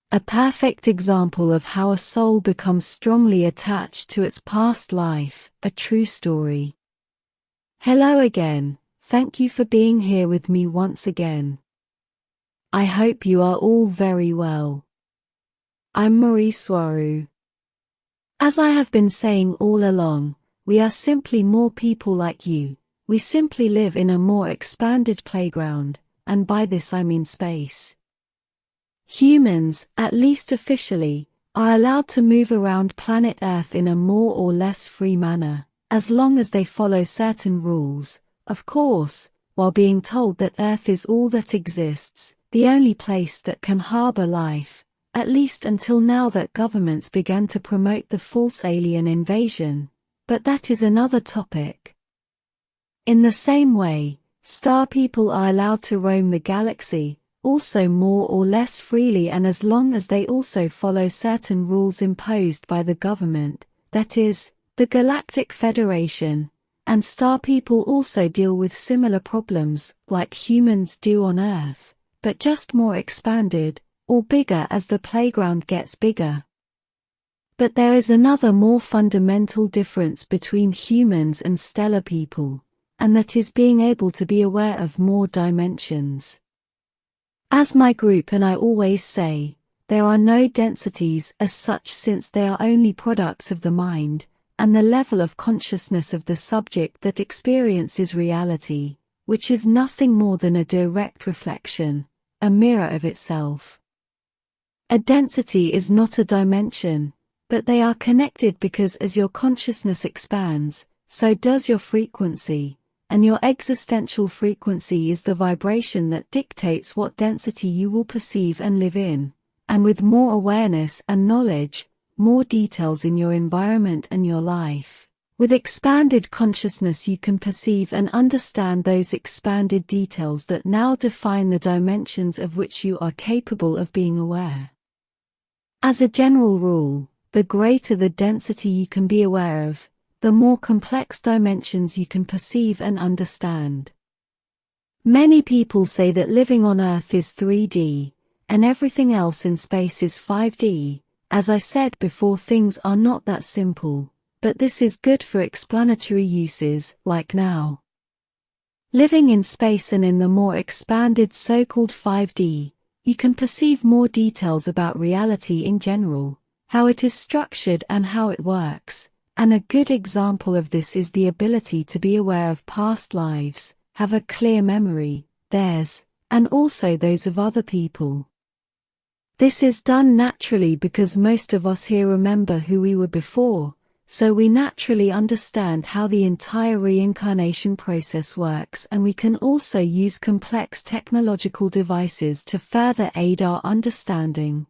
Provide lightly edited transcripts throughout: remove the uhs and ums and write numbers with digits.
A perfect example of how a soul becomes strongly attached to its past life, a true story. Hello again, thank you for being here with me once again. I hope you are all very well. I'm Mari Swaruu. As I have been saying all along, we are simply more people like you. We simply live in a more expanded playground, and by this I mean space. Humans, at least officially, are allowed to move around planet Earth in a more or less free manner, as long as they follow certain rules, of course, while being told that Earth is all that exists, the only place that can harbor life, at least until now that governments began to promote the false alien invasion, but that is another topic. In the same way, star people are allowed to roam the galaxy, also more or less freely, and as long as they also follow certain rules imposed by the government, that is, the Galactic Federation, and star people also deal with similar problems, like humans do on Earth, but just more expanded, or bigger as the playground gets bigger. But there is another more fundamental difference between humans and stellar people, and that is being able to be aware of more dimensions. As my group and I always say, there are no densities as such since they are only products of the mind, and the level of consciousness of the subject that experiences reality, which is nothing more than a direct reflection, a mirror of itself. A density is not a dimension, but they are connected because as your consciousness expands, so does your frequency. And your existential frequency is the vibration that dictates what density you will perceive and live in, and with more awareness and knowledge, more details in your environment and your life. With expanded consciousness you can perceive and understand those expanded details that now define the dimensions of which you are capable of being aware. As a general rule, the greater the density you can be aware of, the more complex dimensions you can perceive and understand. Many people say that living on Earth is 3D, and everything else in space is 5D. As I said before, things are not that simple, but this is good for explanatory uses, like now. Living in space and in the more expanded so-called 5D, you can perceive more details about reality in general, how it is structured and how it works. And a good example of this is the ability to be aware of past lives, have a clear memory, theirs, and also those of other people. This is done naturally because most of us here remember who we were before, so we naturally understand how the entire reincarnation process works, and we can also use complex technological devices to further aid our understanding.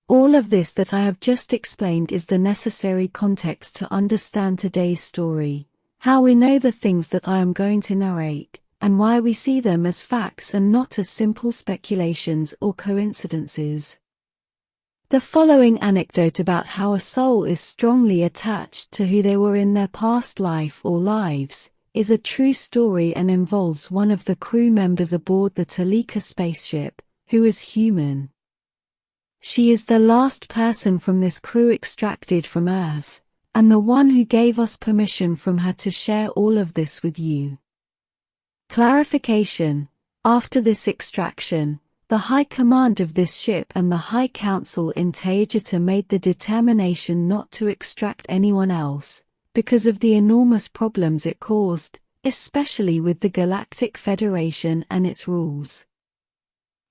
All of this that I have just explained is the necessary context to understand today's story, how we know the things that I am going to narrate, and why we see them as facts and not as simple speculations or coincidences. The following anecdote about how a soul is strongly attached to who they were in their past life or lives, is a true story and involves one of the crew members aboard the Taygeta spaceship, who is human. She is the last person from this crew extracted from Earth, and the one who gave us permission from her to share all of this with you. Clarification: after this extraction, the High Command of this ship and the High Council in Taygeta made the determination not to extract anyone else, because of the enormous problems it caused, especially with the Galactic Federation and its rules.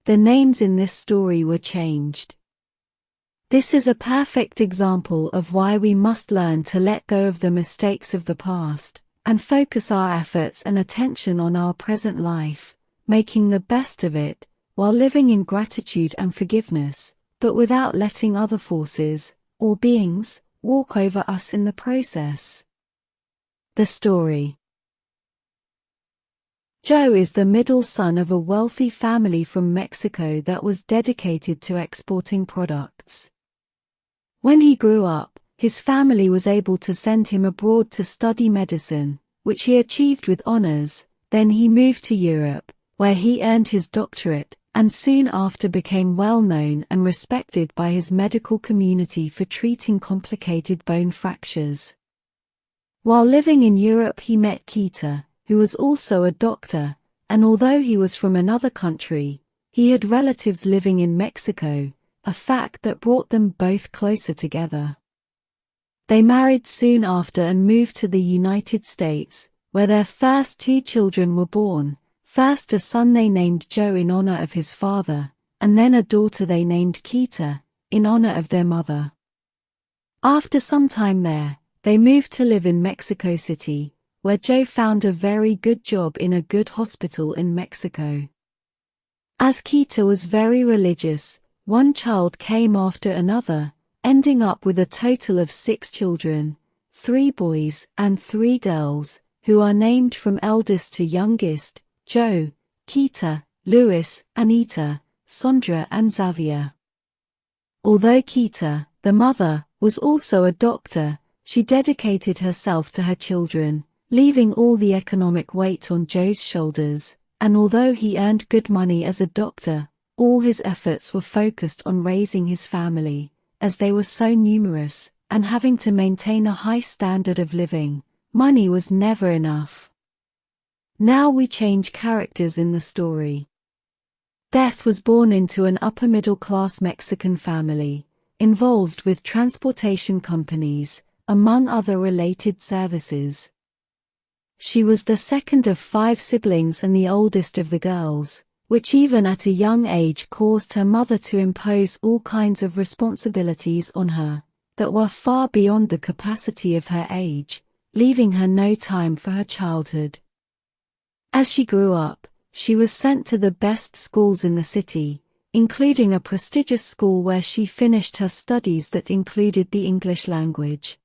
The names in this story were changed. This is a perfect example of why we must learn to let go of the mistakes of the past, and focus our efforts and attention on our present life, making the best of it, while living in gratitude and forgiveness, but without letting other forces, or beings, walk over us in the process. The story. Joe is the middle son of a wealthy family from Mexico that was dedicated to exporting products. When he grew up, his family was able to send him abroad to study medicine, which he achieved with honors. Then he moved to Europe, where he earned his doctorate, and soon after became well known and respected by his medical community for treating complicated bone fractures. While living in Europe, he met Taygeta, who was also a doctor, and although he was from another country, he had relatives living in Mexico, a fact that brought them both closer together. They married soon after and moved to the United States, where their first 2 children were born, first a son they named Joe in honor of his father, and then a daughter they named Taygeta, in honor of their mother. After some time there, they moved to live in Mexico City, where Joe found a very good job in a good hospital in Mexico. As Taygeta was very religious, one child came after another, ending up with a total of 6 children, 3 boys and 3 girls, who are named from eldest to youngest: Joe, Taygeta, Luis, Anita, Sandra and Xavier. Although Taygeta, the mother, was also a doctor, she dedicated herself to her children, leaving all the economic weight on Joe's shoulders, and although he earned good money as a doctor, all his efforts were focused on raising his family, as they were so numerous, and having to maintain a high standard of living. Money was never enough. Now we change characters in the story. Beth was born into an upper-middle-class Mexican family, involved with transportation companies, among other related services. She was the second of 5 siblings and the oldest of the girls, which even at a young age caused her mother to impose all kinds of responsibilities on her, that were far beyond the capacity of her age, leaving her no time for her childhood. As she grew up, she was sent to the best schools in the city, including a prestigious school where she finished her studies that included the English language.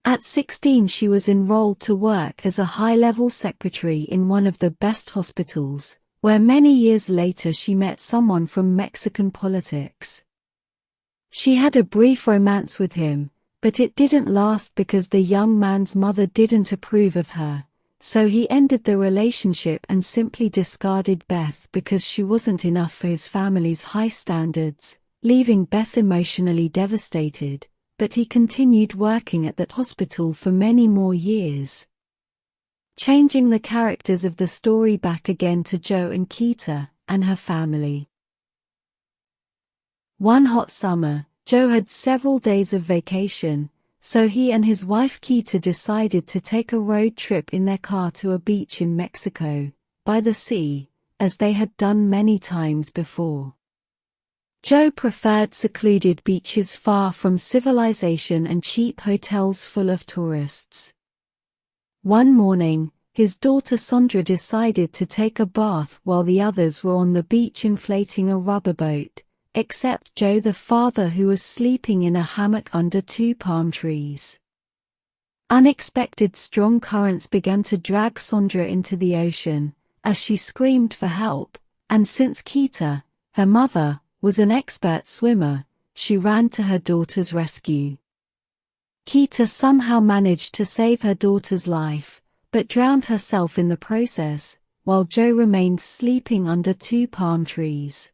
At 16 she was enrolled to work as a high-level secretary in one of the best hospitals, where many years later she met someone from Mexican politics. She had a brief romance with him, but it didn't last because the young man's mother didn't approve of her, so he ended the relationship and simply discarded Beth because she wasn't enough for his family's high standards, leaving Beth emotionally devastated. But he continued working at that hospital for many more years. Changing the characters of the story back again to Joe and Taygeta, and her family. One hot summer, Joe had several days of vacation, so he and his wife Taygeta decided to take a road trip in their car to a beach in Mexico, by the sea, as they had done many times before. Joe preferred secluded beaches far from civilization and cheap hotels full of tourists. One morning, his daughter Sandra decided to take a bath while the others were on the beach inflating a rubber boat, except Joe the father, who was sleeping in a hammock under 2 palm trees. Unexpected strong currents began to drag Sandra into the ocean, as she screamed for help, and since Taygeta, her mother, was an expert swimmer, she ran to her daughter's rescue. Taygeta somehow managed to save her daughter's life, but drowned herself in the process, while Joe remained sleeping under 2 palm trees.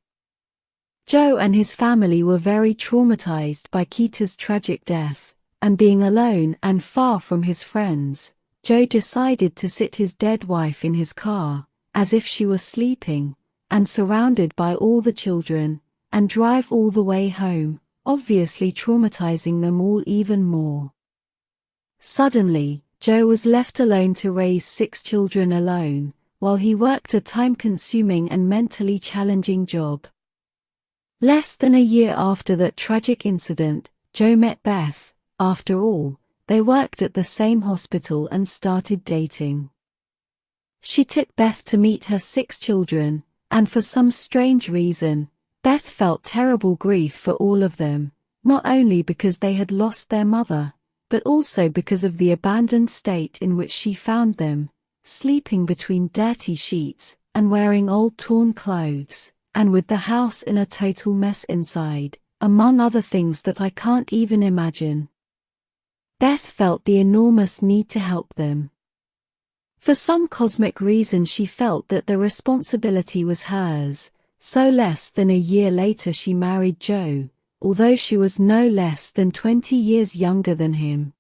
Joe and his family were very traumatized by Taygeta's tragic death, and being alone and far from his friends, Joe decided to sit his dead wife in his car, as if she was sleeping, and surrounded by all the children, and drive all the way home, obviously traumatizing them all even more. Suddenly, Joe was left alone to raise 6 children alone, while he worked a time-consuming and mentally challenging job. Less than a year after that tragic incident, Joe met Beth. After all, they worked at the same hospital and started dating. She took Beth to meet her 6 children, and for some strange reason, Beth felt terrible grief for all of them, not only because they had lost their mother, but also because of the abandoned state in which she found them, sleeping between dirty sheets, and wearing old torn clothes, and with the house in a total mess inside, among other things that I can't even imagine. Beth felt the enormous need to help them. For some cosmic reason she felt that the responsibility was hers, So less than a year later she married Joe, although she was no less than 20 years younger than him.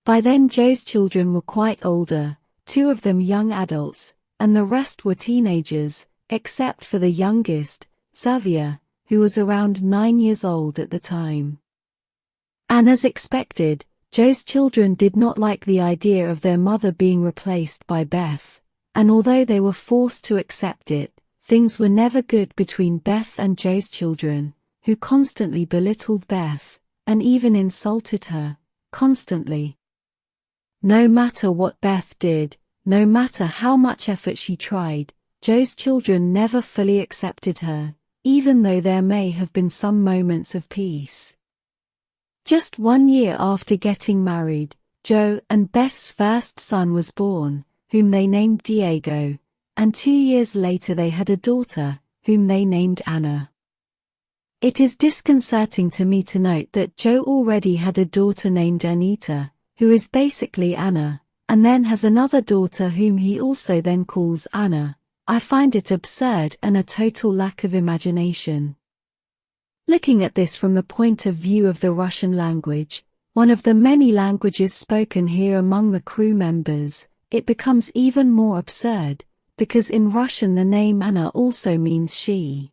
By then Joe's children were quite older, 2 of them young adults, and the rest were teenagers, except for the youngest, Xavier, who was around 9 years old at the time. And as expected, Joe's children did not like the idea of their mother being replaced by Beth, and although they were forced to accept it, things were never good between Beth and Joe's children, who constantly belittled Beth, and even insulted her, constantly. No matter what Beth did, no matter how much effort she tried, Joe's children never fully accepted her, even though there may have been some moments of peace. Just 1 year after getting married, Joe and Beth's first son was born, whom they named Diego, and 2 years later they had a daughter, whom they named Anna. It is disconcerting to me to note that Joe already had a daughter named Anita, who is basically Anna, and then has another daughter whom he also then calls Anna. I find it absurd and a total lack of imagination. Looking at this from the point of view of the Russian language, one of the many languages spoken here among the crew members, it becomes even more absurd, because in Russian the name Anna also means she.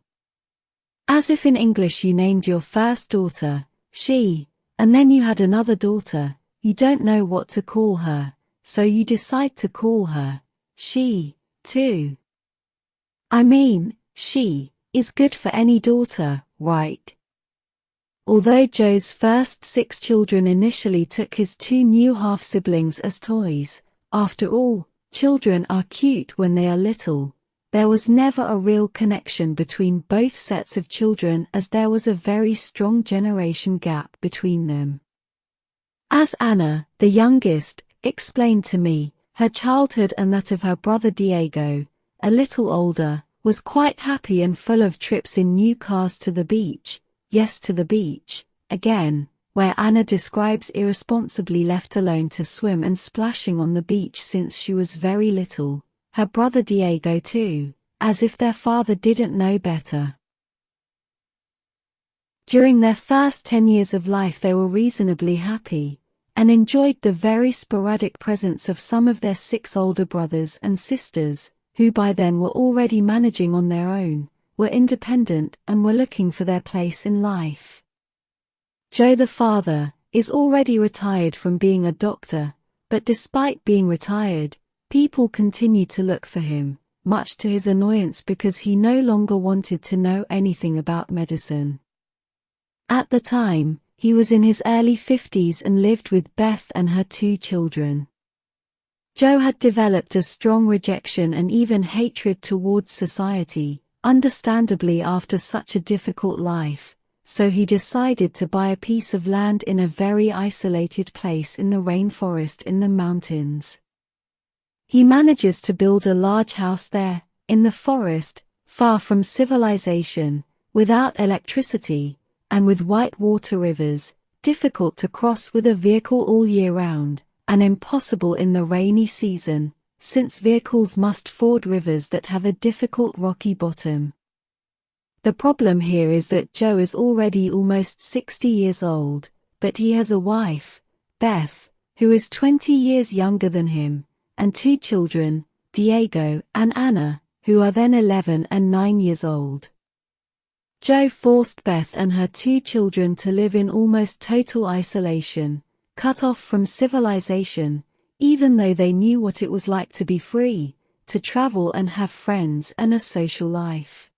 As if in English you named your first daughter, she, and then you had another daughter, you don't know what to call her, so you decide to call her, she, too. I mean, she, is good for any daughter, right? Although Joe's first 6 children initially took his 2 new half-siblings as toys, after all, children are cute when they are little, there was never a real connection between both sets of children as there was a very strong generation gap between them. As Anna, the youngest, explained to me, her childhood and that of her brother Diego, a little older, was quite happy and full of trips in new cars to the beach, yes to the beach, again, where Anna describes irresponsibly left alone to swim and splashing on the beach since she was very little, her brother Diego too, as if their father didn't know better. During their first 10 years of life they were reasonably happy, and enjoyed the very sporadic presence of some of their 6 older brothers and sisters, who by then were already managing on their own, were independent and were looking for their place in life. Joe the father, is already retired from being a doctor, but despite being retired, people continued to look for him, much to his annoyance because he no longer wanted to know anything about medicine. At the time, he was in his early 50s and lived with Beth and her 2 children. Joe had developed a strong rejection and even hatred towards society, understandably after such a difficult life, so he decided to buy a piece of land in a very isolated place in the rainforest in the mountains. He manages to build a large house there, in the forest, far from civilization, without electricity, and with white water rivers, difficult to cross with a vehicle all year round, and impossible in the rainy season, since vehicles must ford rivers that have a difficult rocky bottom. The problem here is that Joe is already almost 60 years old, but he has a wife, Beth, who is 20 years younger than him, and 2 children, Diego and Anna, who are then 11 and 9 years old. Joe forced Beth and her 2 children to live in almost total isolation, cut off from civilization, even though they knew what it was like to be free, to travel and have friends and a social life.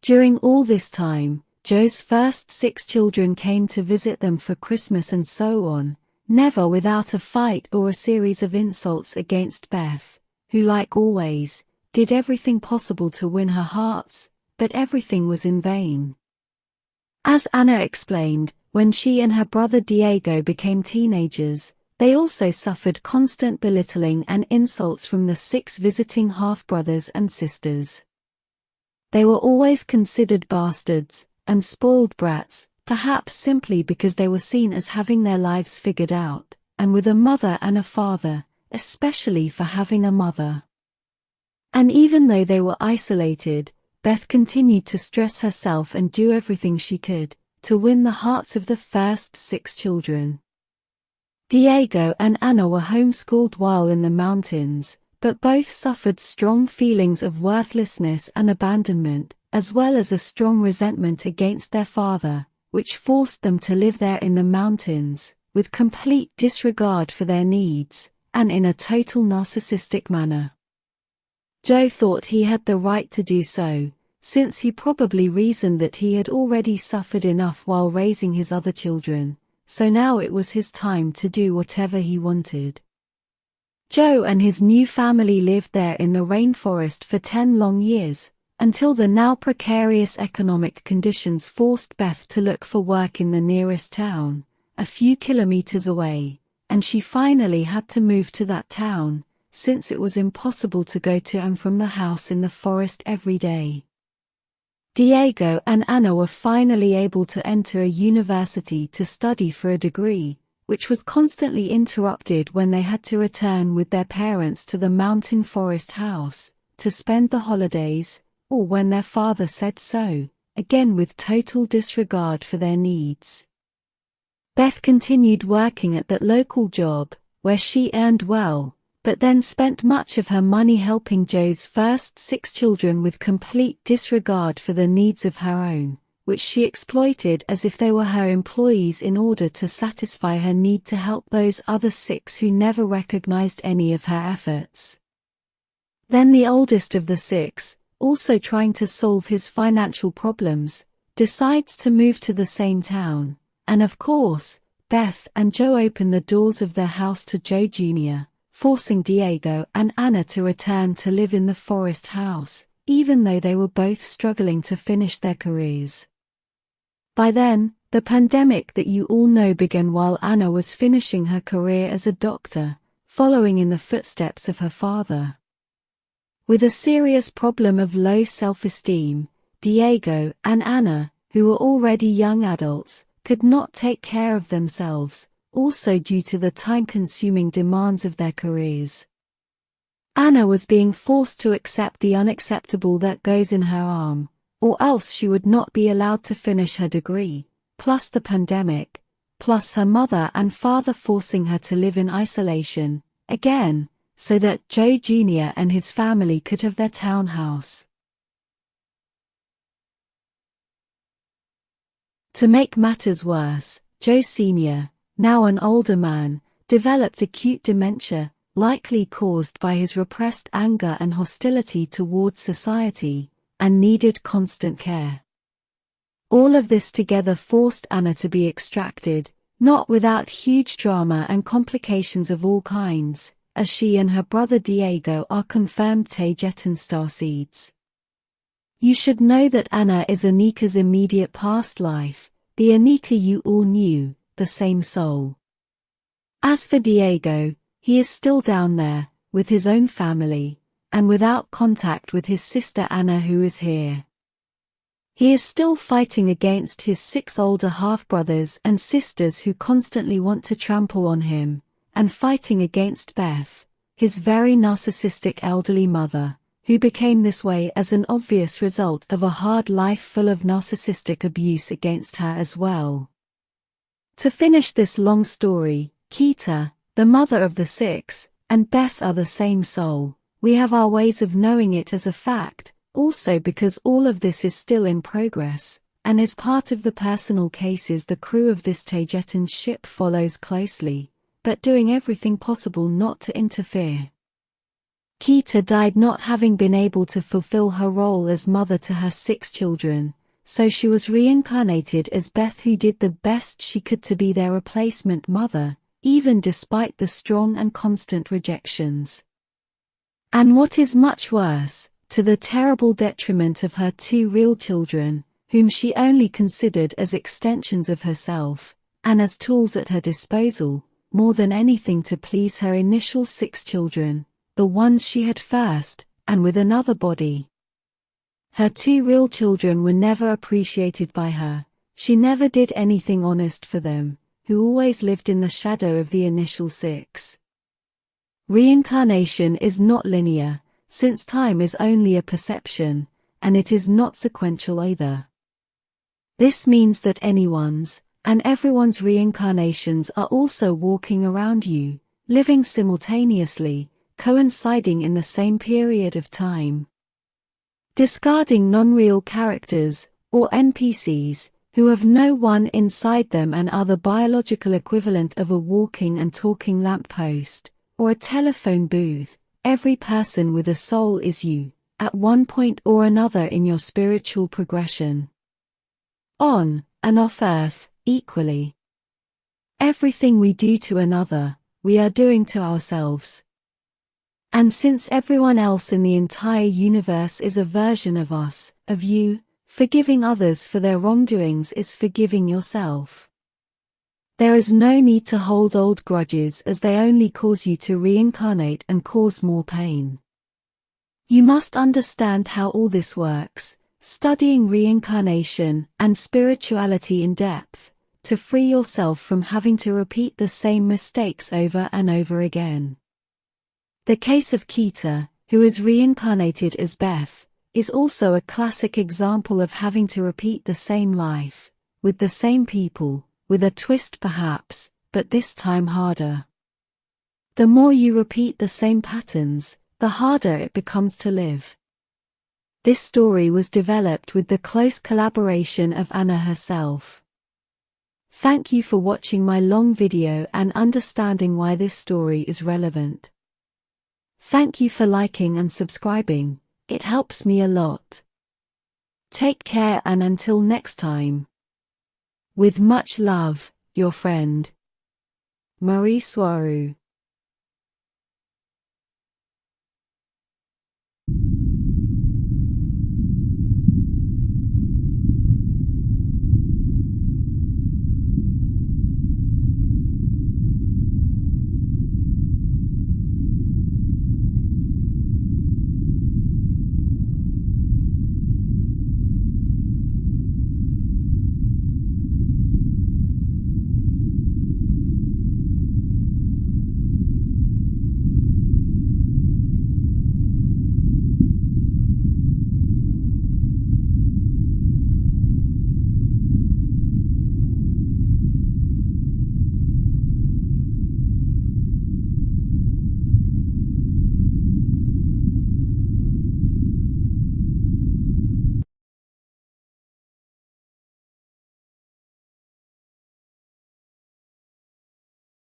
During all this time, Joe's first 6 children came to visit them for Christmas and so on, never without a fight or a series of insults against Beth, who like always, did everything possible to win her hearts, but everything was in vain. As Anna explained, when she and her brother Diego became teenagers, they also suffered constant belittling and insults from the 6 visiting half-brothers and sisters. They were always considered bastards, and spoiled brats, perhaps simply because they were seen as having their lives figured out, and with a mother and a father, especially for having a mother. And even though they were isolated, Beth continued to stress herself and do everything she could to win the hearts of the first 6 children. Diego and Anna were homeschooled while in the mountains, but both suffered strong feelings of worthlessness and abandonment, as well as a strong resentment against their father, which forced them to live there in the mountains, with complete disregard for their needs, and in a total narcissistic manner. Joe thought he had the right to do so, since he probably reasoned that he had already suffered enough while raising his other children, so now it was his time to do whatever he wanted. Joe and his new family lived there in the rainforest for 10 long years, until the now precarious economic conditions forced Beth to look for work in the nearest town, a few kilometers away, and she finally had to move to that town, since it was impossible to go to and from the house in the forest every day. Diego and Anna were finally able to enter a university to study for a degree, which was constantly interrupted when they had to return with their parents to the mountain forest house, to spend the holidays, or when their father said so, again with total disregard for their needs. Beth continued working at that local job, where she earned well, but then spent much of her money helping Joe's first 6 children with complete disregard for the needs of her own, which she exploited as if they were her employees in order to satisfy her need to help those other 6 who never recognized any of her efforts. Then the oldest of the 6, also trying to solve his financial problems, decides to move to the same town, and of course, Beth and Joe open the doors of their house to Joe Jr., forcing Diego and Anna to return to live in the forest house, even though they were both struggling to finish their careers. By then, the pandemic that you all know began while Anna was finishing her career as a doctor, following in the footsteps of her father. With a serious problem of low self-esteem, Diego and Anna, who were already young adults, could not take care of themselves, also due to the time-consuming demands of their careers. Anna was being forced to accept the unacceptable that goes in her arm, or else she would not be allowed to finish her degree, plus the pandemic, plus her mother and father forcing her to live in isolation, again, so that Joe Jr. and his family could have their townhouse. To make matters worse, Joe Sr., now an older man, developed acute dementia, likely caused by his repressed anger and hostility towards society, and needed constant care. All of this together forced Anna to be extracted, not without huge drama and complications of all kinds, as she and her brother Diego are confirmed Taygetan starseeds. You should know that Anna is Anika's immediate past life, the Anika you all knew, the same soul. As for Diego, he is still down there, with his own family, and without contact with his sister Anna who is here. He is still fighting against his 6 older half-brothers and sisters who constantly want to trample on him, and fighting against Beth, his very narcissistic elderly mother, who became this way as an obvious result of a hard life full of narcissistic abuse against her as well. To finish this long story, Kita, the mother of the 6, and Beth are the same soul. We have our ways of knowing it as a fact, also because all of this is still in progress, and is part of the personal cases the crew of this Taygetan ship follows closely, but doing everything possible not to interfere. Kita died not having been able to fulfill her role as mother to her 6 children, so she was reincarnated as Beth, who did the best she could to be their replacement mother, even despite the strong and constant rejections. And what is much worse, to the terrible detriment of her 2 real children, whom she only considered as extensions of herself, and as tools at her disposal, more than anything to please her initial 6 children, the ones she had first, and with another body. Her 2 real children were never appreciated by her, she never did anything honest for them, who always lived in the shadow of the initial 6. Reincarnation is not linear, since time is only a perception, and it is not sequential either. This means that anyone's and everyone's reincarnations are also walking around you, living simultaneously, coinciding in the same period of time. Discarding non-real characters, or NPCs, who have no one inside them and are the biological equivalent of a walking and talking lamppost, or a telephone booth, every person with a soul is you, at one point or another in your spiritual progression. On and off Earth, equally. Everything we do to another, we are doing to ourselves. And since everyone else in the entire universe is a version of us, of you, forgiving others for their wrongdoings is forgiving yourself. There is no need to hold old grudges as they only cause you to reincarnate and cause more pain. You must understand how all this works, studying reincarnation and spirituality in depth, to free yourself from having to repeat the same mistakes over and over again. The case of Keita, who is reincarnated as Beth, is also a classic example of having to repeat the same life, with the same people, with a twist perhaps, but this time harder. The more you repeat the same patterns, the harder it becomes to live. This story was developed with the close collaboration of Anna herself. Thank you for watching my long video and understanding why this story is relevant. Thank you for liking and subscribing, it helps me a lot. Take care and until next time. With much love, your friend, Mari Swaruu.